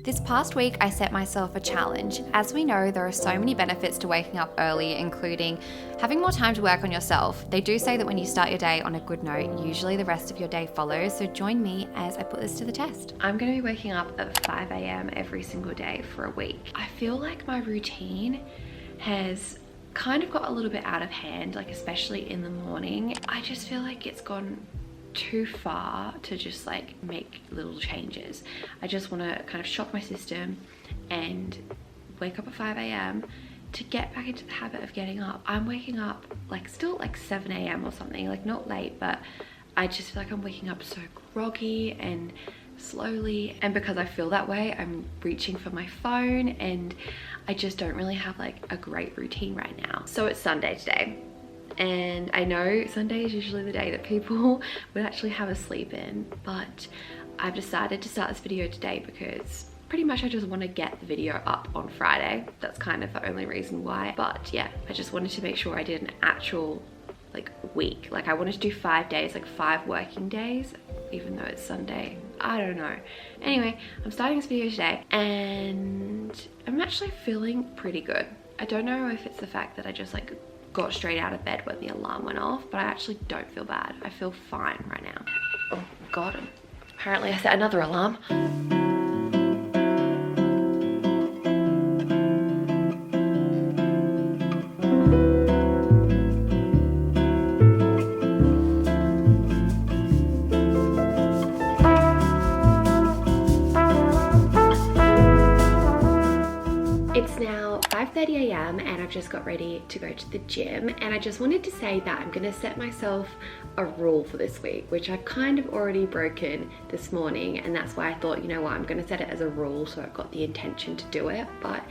This past week, I set myself a challenge. As we know, there are so many benefits to waking up early, including having more time to work on yourself. They do say that when you start your day on a good note, usually the rest of your day follows, so join me as I put this to the test. I'm going to be waking up at 5 a.m. every single day for a week. I feel like my routine has kind of got a little bit out of hand, like especially in the morning. I just feel like it's gone too far to just like make little changes. I just want to kind of shock my system and wake up at 5 a.m. to get back into the habit of getting up. I'm waking up like still like 7 a.m. or something, like not late, but I just feel like I'm waking up so groggy and slowly, and because I feel that way, I'm reaching for my phone and I just don't really have like a great routine right now. So it's Sunday today. And I know Sunday is usually the day that people would actually have a sleep in, but I've decided to start this video today because pretty much I just want to get the video up on Friday. That's kind of the only reason why. But yeah, I just wanted to make sure I did an actual like week. Like I wanted to do 5 days, like 5 working days, even though it's Sunday. I don't know. Anyway, I'm starting this video today and I'm actually feeling pretty good. I don't know if it's the fact that I just like got straight out of bed when the alarm went off, but I actually don't feel bad. I feel fine right now. Oh God, apparently I set another alarm. It's now 5:30 a.m. and I've just got ready to go to the gym, and I just wanted to say that I'm gonna set myself a rule for this week, which I've kind of already broken this morning, and that's why I thought, you know what, I'm gonna set it as a rule so I've got the intention to do it. But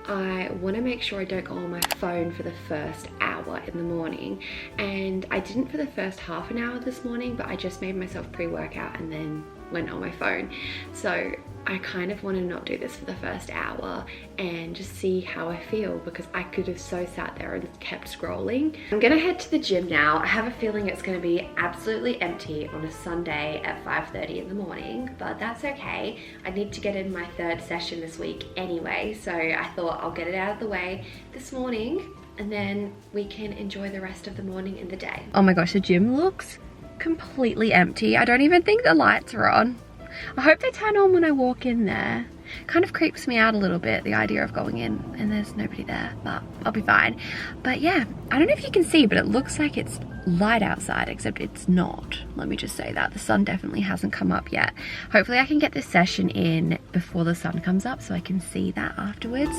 I want to make sure I don't go on my phone for the first hour in the morning, and I didn't for the first half an hour this morning, but I just made myself pre-workout and then went on my phone. So I kind of want to not do this for the first hour and just see how I feel, because I could have so sat there and kept scrolling. I'm gonna head to the gym now. I have a feeling it's gonna be absolutely empty on a Sunday at 5:30 in the morning, but that's okay. I need to get in my 3rd session this week anyway, so I thought I'll get it out of the way this morning and then we can enjoy the rest of the morning and the day. Oh my gosh, the gym looks completely empty. I don't even think the lights are on. I hope they turn on when I walk in there. Kind of creeps me out a little bit, the idea of going in and there's nobody there, but I'll be fine. But yeah, I don't know if you can see, but it looks like it's light outside, except it's not. Let me just say that. The sun definitely hasn't come up yet. Hopefully I can get this session in before the sun comes up so I can see that afterwards.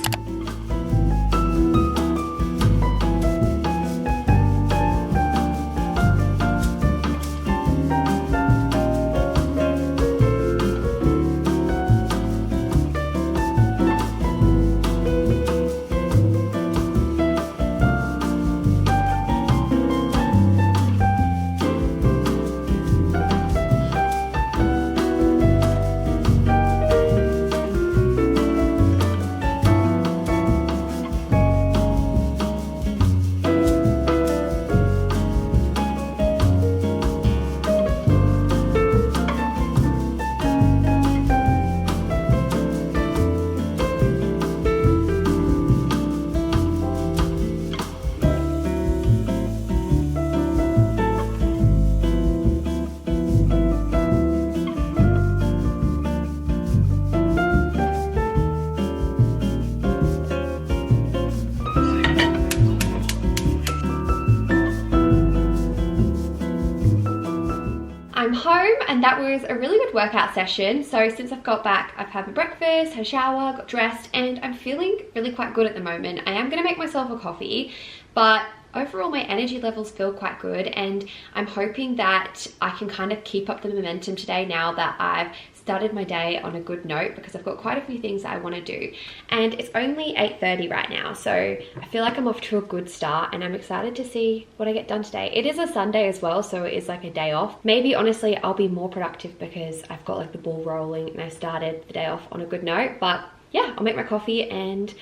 I'm home and that was a really good workout session. So since I've got back, I've had my breakfast, had a shower, got dressed, and I'm feeling really quite good at the moment. I am gonna make myself a coffee, but overall my energy levels feel quite good, and I'm hoping that I can kind of keep up the momentum today now that I've started my day on a good note, because I've got quite a few things that I want to do, and it's only 8:30 right now, so I feel like I'm off to a good start and I'm excited to see what I get done today. It is a Sunday as well, so it is like a day off. Maybe honestly I'll be more productive because I've got like the ball rolling and I started the day off on a good note. But yeah, I'll make my coffee and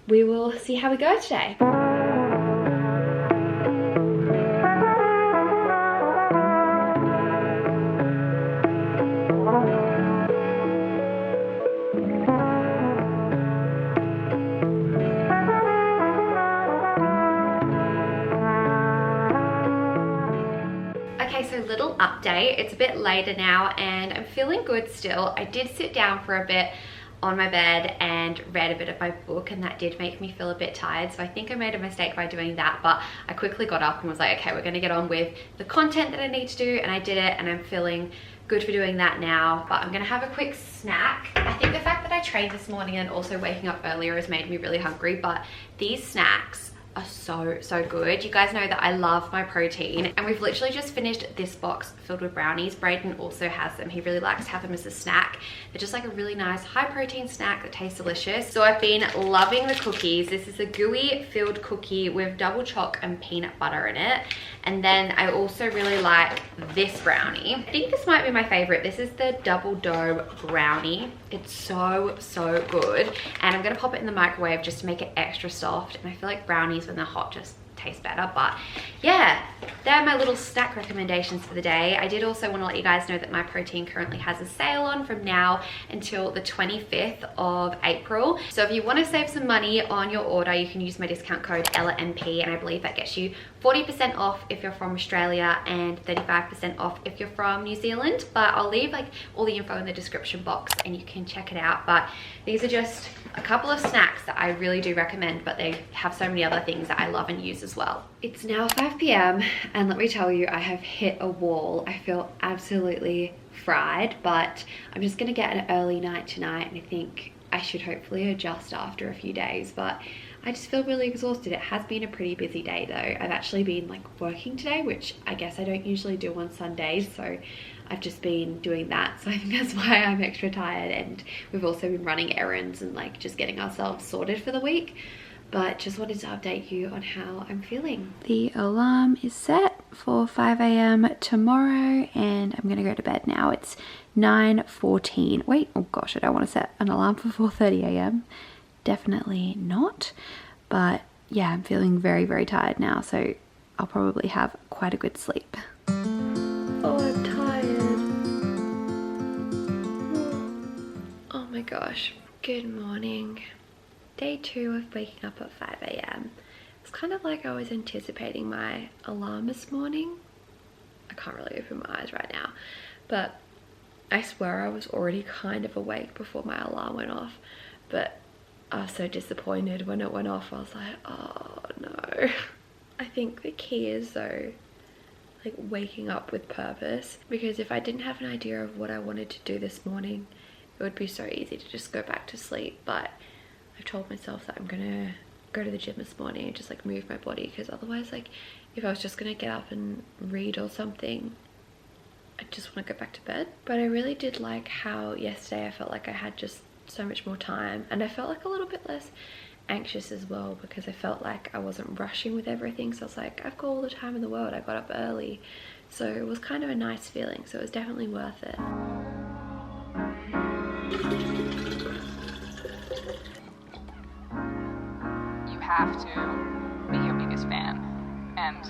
we will see how we go today. update. It's a bit later now and I'm feeling good still. I did sit down for a bit on my bed and read a bit of my book, and that did make me feel a bit tired, so I think I made a mistake by doing that, but I quickly got up and was like, okay, we're gonna get on with the content that I need to do, and I did it, and I'm feeling good for doing that now. But I'm gonna have a quick snack. I think the fact that I trained this morning and also waking up earlier has made me really hungry, but these snacks are so good. You guys know that I love my protein, and we've literally just finished this box filled with brownies. Braden also has them. He really likes to have them as a snack. They're just like a really nice high protein snack that tastes delicious. So I've been loving the cookies. This is a gooey filled cookie with double choc and peanut butter in it. And then I also really like this brownie. I think this might be my favorite. This is the double dough brownie. It's so good. And I'm gonna pop it in the microwave just to make it extra soft. And I feel like brownies when they're hot just taste better. But yeah, they're my little snack recommendations for the day. I did also want to let you guys know that my protein currently has a sale on from now until the 25th of April. So if you want to save some money on your order, you can use my discount code EllaMP, and I believe that gets you 40% off if you're from Australia and 35% off if you're from New Zealand. But I'll leave like all the info in the description box and you can check it out. But these are just a couple of snacks that I really do recommend, but they have so many other things that I love and use as well. It's now 5 p.m. and let me tell you, I have hit a wall. I feel absolutely fried, but I'm just gonna get an early night tonight, and I think I should hopefully adjust after a few days. But I just feel really exhausted. It has been a pretty busy day though. I've actually been like working today, which I guess I don't usually do on Sundays, so I've just been doing that. So I think that's why I'm extra tired, and we've also been running errands and like just getting ourselves sorted for the week. But just wanted to update you on how I'm feeling. The alarm is set for 5 a.m. tomorrow, and I'm gonna go to bed now. It's 9:14. Wait, oh gosh, I don't want to set an alarm for 4:30 a.m. Definitely not. But yeah, I'm feeling very tired now, so I'll probably have quite a good sleep. Oh, I'm tired. Oh my gosh. Good morning. Day 2 of waking up at 5 a.m. It's kind of like I was anticipating my alarm this morning. I can't really open my eyes right now, but I swear I was already kind of awake before my alarm went off. But I was so disappointed when it went off. I was like, oh no. I think the key is though, like waking up with purpose, because if I didn't have an idea of what I wanted to do this morning, it would be so easy to just go back to sleep. But I've told myself that I'm gonna go to the gym this morning and just like move my body, because otherwise, like if I was just gonna get up and read or something, I just want to go back to bed. But I really did like how yesterday I felt like I had just so much more time, and I felt like a little bit less anxious as well, because I felt like I wasn't rushing with everything. So I was like, I've got all the time in the world. I got up early, so it was kind of a nice feeling. So it was definitely worth it. You have to be your biggest fan, and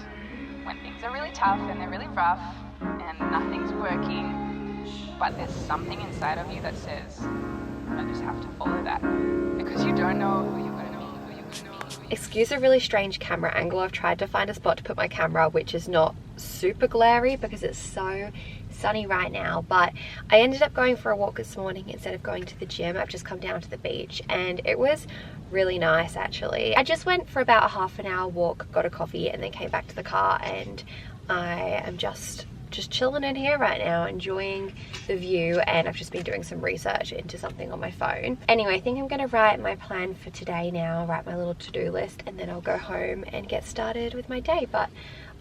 when things are really tough and they're really rough and nothing's working, but there's something inside of you that says, I just have to follow that, because you don't know who you're going to be. Excuse a really strange camera angle. I've tried to find a spot to put my camera which is not super glary because it's so sunny right now. But I ended up going for a walk this morning instead of going to the gym. I've just come down to the beach and it was really nice actually. I just went for about a half an hour walk, got a coffee, and then came back to the car, and I am just chilling in here right now, enjoying the view, and I've just been doing some research into something on my phone. Anyway, I think I'm gonna write my plan for today now, write my little to-do list, and then I'll go home and get started with my day. But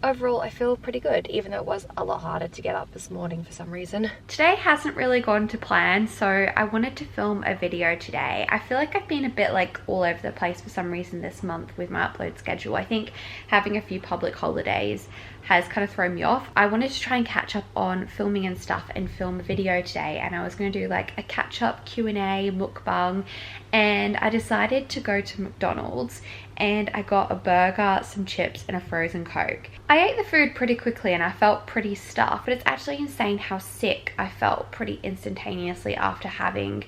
overall, I feel pretty good, even though it was a lot harder to get up this morning for some reason. Today hasn't really gone to plan, so I wanted to film a video today. I feel like I've been a bit like all over the place for some reason this month with my upload schedule. I think having a few public holidays has kind of thrown me off. I wanted to try and catch up on filming and stuff and film a video today, and I was going to do like a catch-up Q&A mukbang, and I decided to go to McDonald's and I got a burger, some chips, and a frozen Coke. I ate the food pretty quickly and I felt pretty stuffed, but it's actually insane how sick I felt pretty instantaneously after having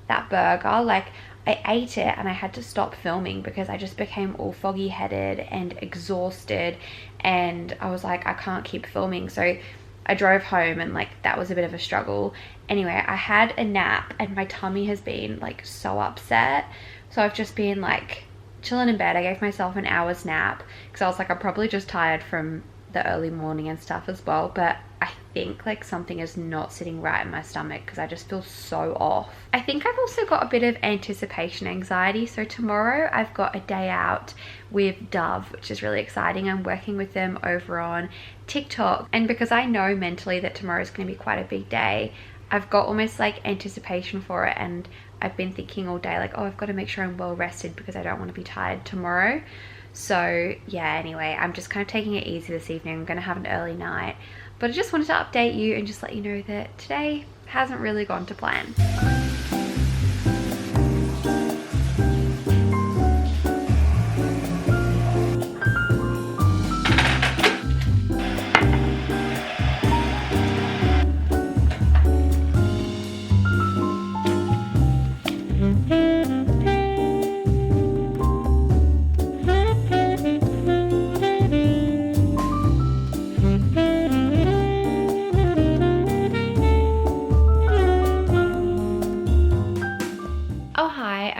that burger. Like, I ate it and I had to stop filming because I just became all foggy headed and exhausted, and I was like, I can't keep filming. So I drove home and like that was a bit of a struggle. Anyway, I had a nap and my tummy has been like so upset. So I've just been like chilling in bed. I gave myself an hour's nap because I was like, I'm probably just tired from the early morning and stuff as well. But I think like something is not sitting right in my stomach because I just feel so off. I think I've also got a bit of anticipation anxiety. So tomorrow I've got a day out with Dove, which is really exciting. I'm working with them over on TikTok. And because I know mentally that tomorrow is going to be quite a big day, I've got almost like anticipation for it. And I've been thinking all day like, oh, I've got to make sure I'm well rested because I don't want to be tired tomorrow. So yeah, anyway, I'm just kind of taking it easy this evening. I'm going to have an early night. But I just wanted to update you and just let you know that today hasn't really gone to plan.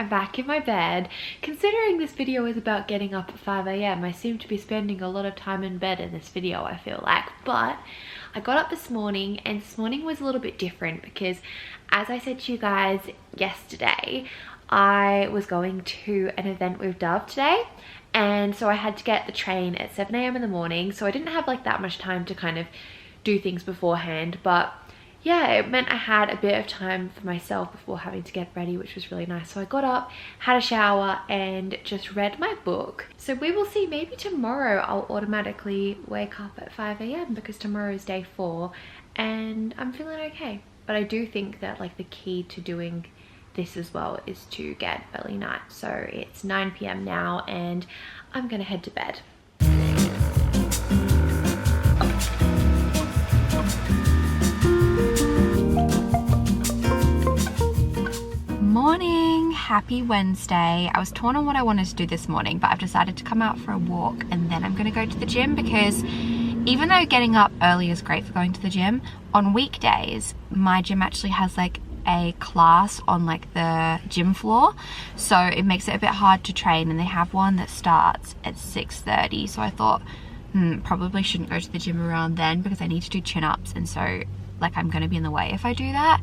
Back in my bed. Considering this video is about getting up at 5 a.m, I seem to be spending a lot of time in bed in this video, I feel like. But I got up this morning and this morning was a little bit different because, as I said to you guys yesterday, I was going to an event with Dove today, and so I had to get the train at 7 a.m in the morning, so I didn't have like that much time to kind of do things beforehand. But yeah, it meant I had a bit of time for myself before having to get ready, which was really nice. So I got up, had a shower, and just read my book. So we will see, maybe tomorrow I'll automatically wake up at 5 a.m because tomorrow is day 4 and I'm feeling okay. But I do think that like the key to doing this as well is to get early night. So it's 9 p.m. now and I'm gonna head to bed. Morning, happy Wednesday. I was torn on what I wanted to do this morning, but I've decided to come out for a walk and then I'm going to go to the gym, because even though getting up early is great for going to the gym, on weekdays my gym actually has like a class on like the gym floor, so it makes it a bit hard to train, and they have one that starts at 6:30. So I thought probably shouldn't go to the gym around then because I need to do chin-ups, and so like I'm going to be in the way if I do that.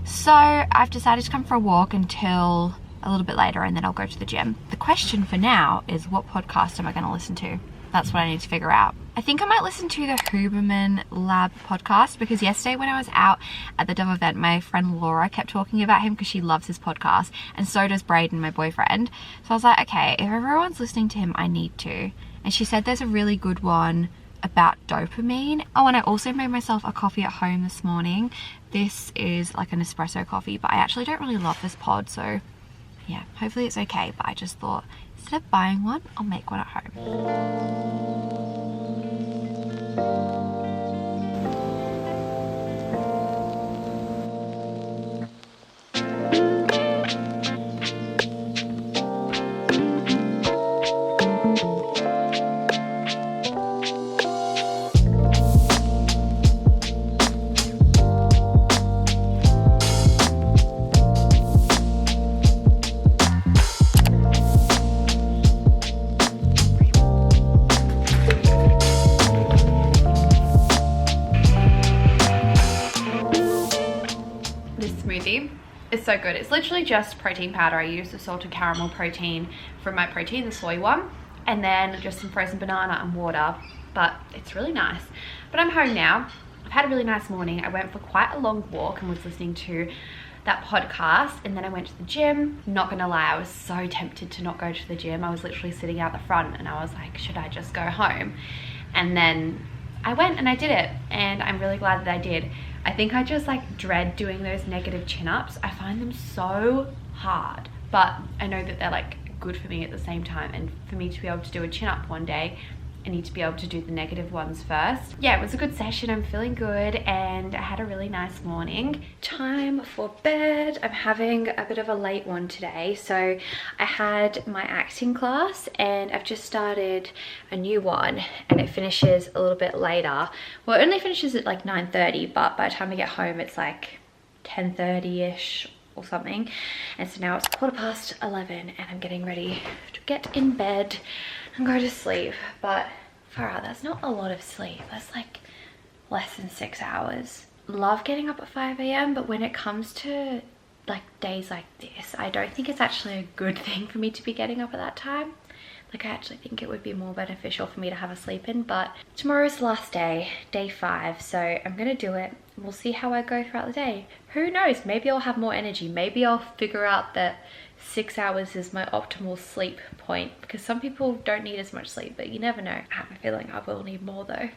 So I've decided to come for a walk until a little bit later and then I'll go to the gym. The question for now is, what podcast am I going to listen to? That's what I need to figure out. I think I might listen to the Huberman Lab podcast, because yesterday when I was out at the Dove event, my friend Laura kept talking about him because she loves his podcast, and so does Braden, my boyfriend. So I was like, okay, if everyone's listening to him, I need to. And she said there's a really good one about dopamine. Oh, and I also made myself a coffee at home this morning. This is like an espresso coffee, but I actually don't really love this pod, so yeah, hopefully it's okay. But I just thought, instead of buying one, I'll make one at home. It's so good. It's literally just protein powder. I use the salted caramel protein from my protein, the soy one, and then just some frozen banana and water, but it's really nice. But I'm home now. I've had a really nice morning. I went for quite a long walk and was listening to that podcast, and then I went to the gym. Not gonna lie, I was so tempted to not go to the gym. I was literally sitting out the front and I was like, should I just go home? And then I went and I did it, and I'm really glad that I did. I think I just like dread doing those negative chin-ups. I find them so hard, but I know that they're like good for me at the same time. And for me to be able to do a chin-up one day I need to be able to do the negative ones first. Yeah, it was a good session. I'm feeling good and I had a really nice morning. Time for bed. I'm having a bit of a late one today. So I had my acting class and I've just started a new one and it finishes a little bit later. Well, it only finishes at like 9:30, but by the time I get home, it's like 10:30-ish or something. And so now it's 11:15 and I'm getting ready to get in bed and go to sleep. But far out, that's not a lot of sleep. That's like less than 6 hours. Love getting up at 5 a.m. but when it comes to like days like this, I don't think it's actually a good thing for me to be getting up at that time. Like I actually think it would be more beneficial for me to have a sleep in, but tomorrow's the last day, day 5, so I'm gonna do it. We'll see how I go throughout the day. Who knows, maybe I'll have more energy. Maybe I'll figure out that 6 hours is my optimal sleep point, because some people don't need as much sleep, but you never know. I have a feeling I will need more though.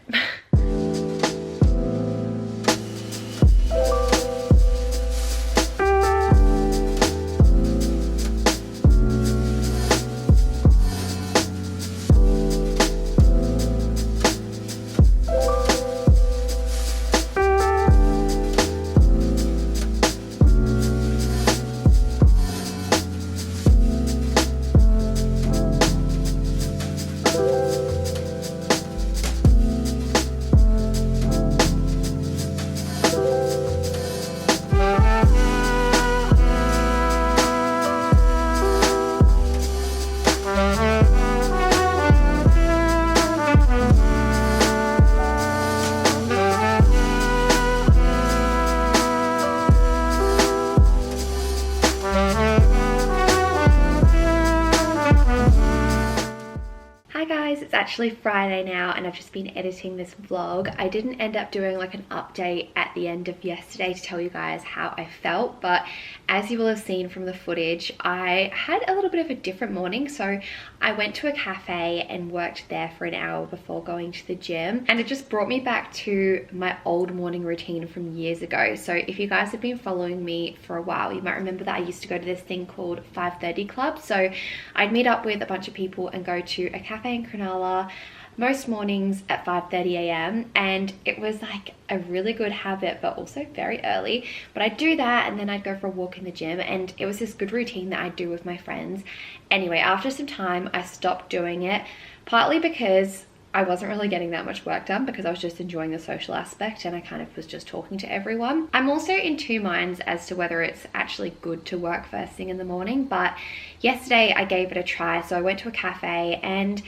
It's actually Friday now and I've just been editing this vlog. I didn't end up doing like an update at the end of yesterday to tell you guys how I felt, but as you will have seen from the footage, I had a little bit of a different morning. So I went to a cafe and worked there for an hour before going to the gym, and it just brought me back to my old morning routine from years ago. So if you guys have been following me for a while, you might remember that I used to go to this thing called 5:30 Club. So I'd meet up with a bunch of people and go to a cafe in Cronulla most mornings at 5:30 a.m. and it was like a really good habit, but also very early. But I'd do that and then I'd go for a walk in the gym, and it was this good routine that I'd do with my friends. Anyway, after some time I stopped doing it, partly because I wasn't really getting that much work done, because I was just enjoying the social aspect and I kind of was just talking to everyone. I'm also in two minds as to whether it's actually good to work first thing in the morning, but yesterday I gave it a try. So I went to a cafe and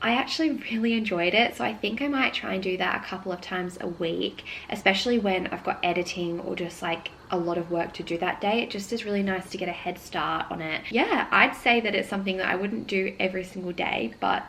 I actually really enjoyed it. So I think I might try and do that a couple of times a week, especially when I've got editing or just like a lot of work to do that day. It just is really nice to get a head start on it. Yeah, I'd say that it's something that I wouldn't do every single day, but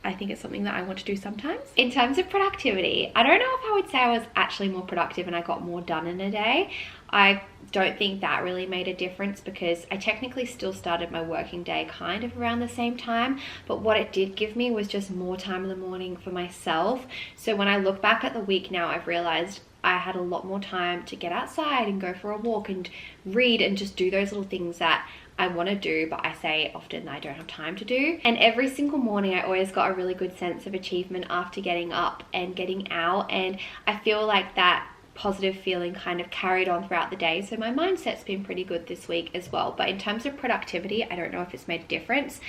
I think it's something that I want to do sometimes. In terms of productivity, I don't know if I would say I was actually more productive and I got more done in a day. I don't think that really made a difference, because I technically still started my working day kind of around the same time, but what it did give me was just more time in the morning for myself. So when I look back at the week now, I've realized I had a lot more time to get outside and go for a walk and read and just do those little things that I want to do, but I say often that I don't have time to do. And every single morning I always got a really good sense of achievement after getting up and getting out, and I feel like that positive feeling kind of carried on throughout the day. So my mindset's been pretty good this week as well. But in terms of productivity, I don't know if it's made a difference,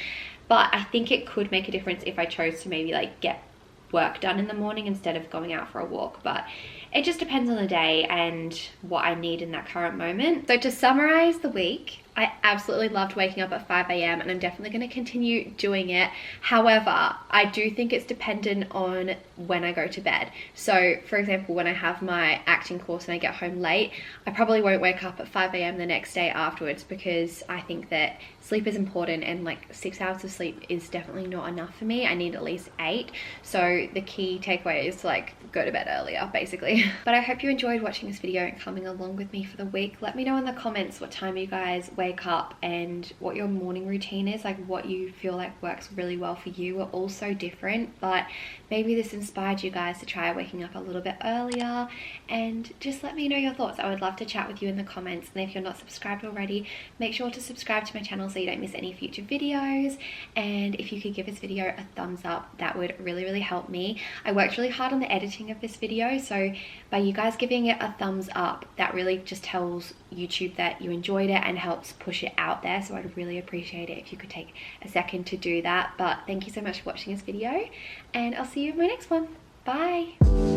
but I think it could make a difference if I chose to maybe like get work done in the morning instead of going out for a walk. But it just depends on the day and what I need in that current moment. So to summarize the week, I absolutely loved waking up at 5 a.m. and I'm definitely going to continue doing it. However, I do think it's dependent on when I go to bed. So for example, when I have my acting course and I get home late, I probably won't wake up at 5 a.m. the next day afterwards, because I think that sleep is important, and like 6 hours of sleep is definitely not enough for me. I need at least 8. So the key takeaway is to like go to bed earlier basically. But I hope you enjoyed watching this video and coming along with me for the week. Let me know in the comments what time you guys wake wake up and what your morning routine is, like what you feel like works really well for you. We're all so different, but maybe this inspired you guys to try waking up a little bit earlier, and just let me know your thoughts. I would love to chat with you in the comments. And if you're not subscribed already, make sure to subscribe to my channel so you don't miss any future videos. And if you could give this video a thumbs up, that would really help me. I worked really hard on the editing of this video, so by you guys giving it a thumbs up, that really just tells YouTube that you enjoyed it and helps push it out there. So I'd really appreciate it if you could take a second to do that. But thank you so much for watching this video, and I'll see you in my next one. Bye.